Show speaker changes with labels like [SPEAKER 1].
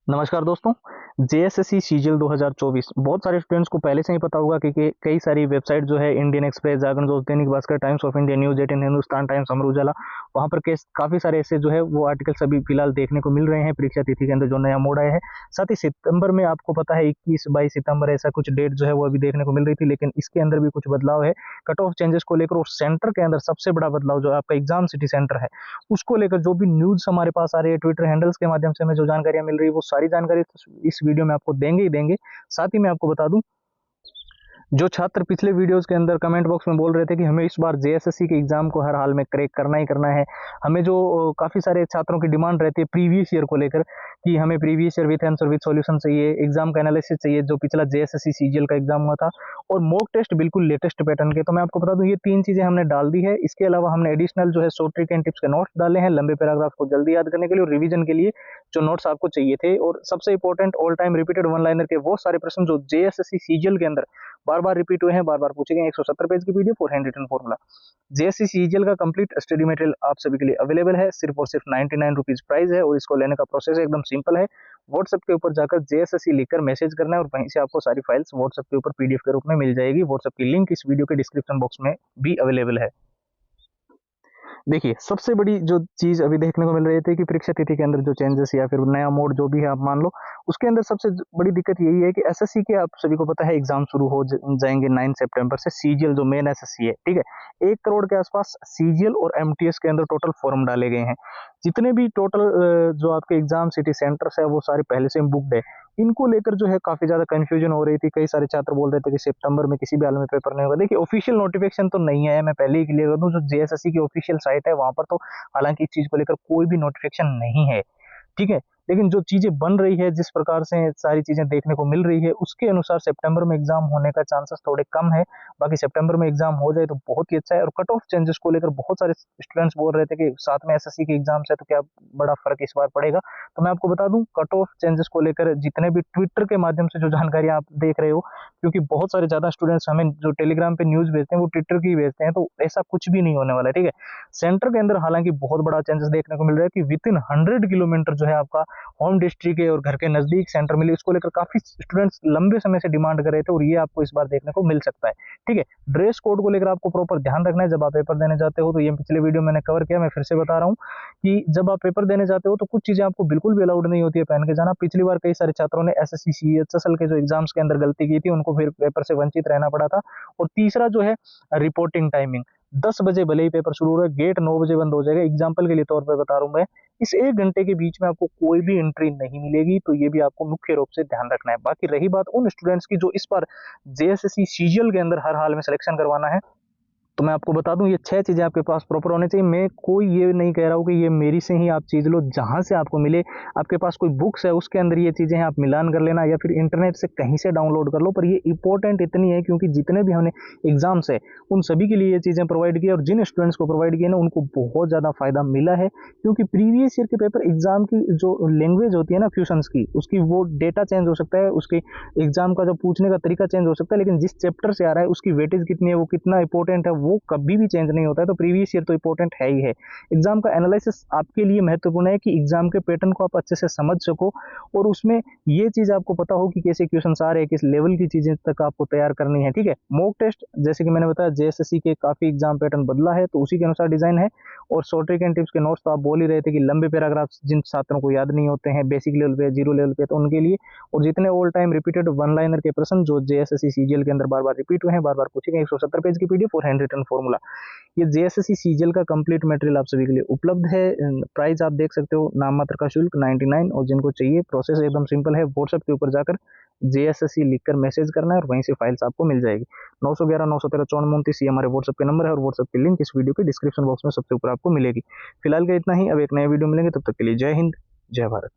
[SPEAKER 1] नमस्कार दोस्तों। JSSC CGL 2024 बहुत सारे स्टूडेंट्स को पहले से ही पता होगा कि कई सारी वेबसाइट जो है इंडियन एक्सप्रेस, जागरण दोस्त, Dainik Bhaskar, Times of India, News 18, Hindustan Times, Amar Ujala, वहाँ पर काफ़ी सारे ऐसे जो है वो आर्टिकल्स अभी फिलहाल देखने को मिल रहे हैं परीक्षा तिथि के अंदर जो नया मोड आया है। साथ ही सितंबर में आपको पता है 21-22 सितंबर ऐसा कुछ डेट जो है वो अभी देखने को मिल रही थी, लेकिन इसके अंदर भी कुछ बदलाव है कट ऑफ चेंजेस को लेकर। और सेंटर के अंदर सबसे बड़ा बदलाव जो आपका एग्जाम सिटी सेंटर है उसको लेकर जो भी न्यूज़ हमारे पास आ रही है, ट्विटर हैंडल्स के माध्यम से हमें जो जानकारियाँ मिल रही है, वो सारी जानकारी तो इस वीडियो में आपको देंगे ही देंगे। साथ ही मैं आपको बता दूं, जो छात्र पिछले वीडियोस के अंदर कमेंट बॉक्स में बोल रहे थे कि हमें इस बार जेएसएससी के एग्जाम को हर हाल में क्रैक करना ही करना है, हमें जो काफ़ी सारे छात्रों की डिमांड रहती है प्रीवियस ईयर को लेकर कि हमें previous year with answer with solution चाहिए, एग्जाम का एनालिसिस चाहिए जो पिछला जेएसएससी सीजीएल का एग्जाम हुआ था, और मॉक टेस्ट बिल्कुल लेटेस्ट पैटर्न के। तो मैं आपको बता दूं ये तीन चीज़ें हमने डाल दी है। इसके अलावा हमने एडिशनल जो है शॉर्ट ट्रिक एंड टिप्स के नोट्स डाले हैं लंबे पैराग्राफ को जल्दी याद करने के लिए और रिविजन के लिए जो नोट्स आपको चाहिए थे। और सबसे important all time repeated one liner के वो सारे प्रश्न जो जेएसएससी सीजीएल के अंदर बार बार रिपीट हुए हैं, बार बार पूछे गए। 170 पेज की पीडीएफ और hand written formula. JSC CGL का कंप्लीट स्टडी मटेरियल आप सभी के लिए अवेलेबल है। सिर्फ और सिर्फ 99 रुपीज प्राइस है और इसको लेने का प्रोसेस एकदम सिंपल है। व्हाट्सएप के ऊपर जाकर जेएसएससी लिखकर मैसेज करना है और वहीं से आपको सारी फाइल्स व्हाट्सएप के ऊपर पीडीएफ के रूप में मिल जाएगी। व्हाट्सएप की लिंक इस वीडियो के डिस्क्रिप्शन बॉक्स में भी अवेलेबल है। देखिए, सबसे बड़ी जो चीज़ अभी देखने को मिल रही थी कि परीक्षा तिथि के अंदर जो चेंजेस या फिर नया मोड जो भी है आप मान लो, उसके अंदर सबसे बड़ी दिक्कत यही है कि एसएससी के आप सभी को पता है एग्जाम शुरू हो जाएंगे 9 सितंबर से। सीजीएल जो मेन एसएससी है, ठीक है, 1 करोड़ के आसपास सीजीएल और एमटीएस के अंदर टोटल फॉर्म डाले गए हैं। जितने भी टोटल जो आपके एग्जाम सिटी सेंटर्स है वो सारे पहले से बुकड है। इनको लेकर जो है काफी ज्यादा कंफ्यूजन हो रही थी। कई सारे छात्र बोल रहे थे कि सितंबर में किसी भी हाल में पेपर नहीं होगा। देखिए, ऑफिशियल नोटिफिकेशन तो नहीं आया, मैं पहले ही क्लियर कर दूं। जो जेएसएससी की ऑफिशियल साइट है वहां पर तो हालांकि इस चीज को लेकर कोई भी नोटिफिकेशन नहीं है, ठीक है। लेकिन जो चीजें बन रही है, जिस प्रकार से सारी चीजें देखने को मिल रही है, उसके अनुसार सितंबर में एग्जाम होने का चांसेस थोड़े कम है। बाकी सितंबर में एग्जाम हो जाए तो बहुत ही अच्छा है। और कट ऑफ चेंजेस को लेकर बहुत सारे स्टूडेंट्स बोल रहे थे कि साथ में एसएससी के एग्जाम्स है तो क्या बड़ा फर्क इस बार पड़ेगा। तो मैं आपको बता दूं, कट ऑफ चेंजेस को लेकर जितने भी ट्विटर के माध्यम से जो जानकारी आप देख रहे हो, क्योंकि बहुत सारे ज्यादा स्टूडेंट्स हमें जो टेलीग्राम पे न्यूज भेजते हैं वो ट्विटर की भेजते हैं, तो ऐसा कुछ भी नहीं होने वाला है, ठीक है। सेंटर के अंदर हालांकि बहुत बड़ा चेंजेस देखने को मिल रहा है कि विद इन 100 किलोमीटर जो है आपका होम डिस्ट्रिक्ट है और घर के नजदीक सेंटर मिले। इसको लेकर काफी स्टूडेंट्स लंबे समय से डिमांड कर रहे थे और ये आपको इस बार देखने को मिल सकता है, ठीक है। ड्रेस कोड को लेकर आपको प्रॉपर ध्यान रखना है जब आप पेपर देने जाते हो। तो ये पिछले वीडियो मैंने कवर किया, मैं फिर से बता रहा हूँ कि जब आप पेपर देने जाते हो तो कुछ चीजें आपको बिल्कुल भी अलाउड नहीं होती है पहन के जाना। पिछली बार कई सारे छात्रों ने एसएससी सीएचएसएल के जो एग्जाम्स के अंदर गलती की थी, उनको फिर पेपर से वंचित रहना पड़ा था। और तीसरा जो है रिपोर्टिंग टाइमिंग, 10 बजे भले ही पेपर शुरू हो रहा है, गेट 9 बजे बंद हो जाएगा। एग्जाम्पल के लिए तौर पर बता रहा हूं मैं, इस 1 घंटे के बीच में आपको कोई भी एंट्री नहीं मिलेगी। तो ये भी आपको मुख्य रूप से ध्यान रखना है। बाकी रही बात उन स्टूडेंट्स की जो इस बार जेएसएससी सीजीएल के अंदर हर हाल में सिलेक्शन करवाना है, तो मैं आपको बता दूं ये 6 चीजें आपके पास प्रॉपर होनी चाहिए। मैं कोई ये नहीं कह रहा हूं कि ये मेरी से ही आप चीज लो, जहां से आपको मिले। आपके पास कोई बुक्स है उसके अंदर ये चीजें हैं, आप मिलान कर लेना या फिर इंटरनेट से कहीं से डाउनलोड कर लो। पर ये इंपॉर्टेंट इतनी है क्योंकि जितने भी हमने एग्जाम्स है उन सभी के लिए ये चीजें प्रोवाइड की, और जिन स्टूडेंट्स को प्रोवाइड किए ना उनको बहुत ज्यादा फायदा मिला है। क्योंकि प्रीवियस ईयर के पेपर एग्जाम की जो लैंग्वेज होती है ना क्वेश्चंस की, उसकी वो डेटा चेंज हो सकता है, उसके एग्जाम का जो पूछने का तरीका चेंज हो सकता है, लेकिन जिस चैप्टर से आ रहा है उसकी वेटेज कितनी है, वो कितना इंपॉर्टेंट है, वो कभी भी चेंज नहीं होता है। तो प्रीवियस ईयर तो इंपॉर्टेंट है ही है। एग्जाम का एनालिसिस आपके लिए महत्वपूर्ण है कि एग्जाम के पैटर्न को आप अच्छे से समझ सको और उसमें ये चीज आपको पता हो कि कैसे क्वेश्चन आ रहे हैं, किस लेवल की चीजें तक आपको तैयार करनी है, ठीक है। मॉक टेस्ट जैसे कि मैंने बताया जेएसएससी के काफी एग्जाम पैटर्न बदला है तो उसी के अनुसार डिजाइन है। और शॉर्ट ट्रिक एंड टिप्स के नोट्स तो आप बोल ही रहे थे कि लंबे पैराग्राफ जिन छात्रों को याद नहीं होते हैं बेसिक लेवल पे, जीरो लेवल पे, तो उनके लिए। और जितने all time repeated one liner के प्रश्न जो जेएसएससी सीजीएल के अंदर बार बार रिपीट हुए हैं, बार बार पूछे गए, 170 पेज की पीडीएफ और हैंड रिटन फॉर्मूला। ये जेएसएससी सीजीएल का कंप्लीट मटेरियल आप सभी के लिए उपलब्ध है। प्राइस आप देख सकते हो, नाम मात्र का शुल्क 99। और जिनको चाहिए प्रोसेस एकदम सिंपल है, व्हाट्सएप के ऊपर जाकर जेएसएससी लिखकर मैसेज करना है और वहीं से फाइल्स आपको मिल जाएगी। 911 913 5429 ये हमारे व्हाट्सएप के नंबर है और व्हाट्सएप की लिंक इस वीडियो के डिस्क्रिप्शन बॉक्स में सबसे ऊपर आपको मिलेगी। फिलहाल के इतना ही, अब एक नए वीडियो मिलेंगे, तब तक के लिए जय हिंद, जय भारत।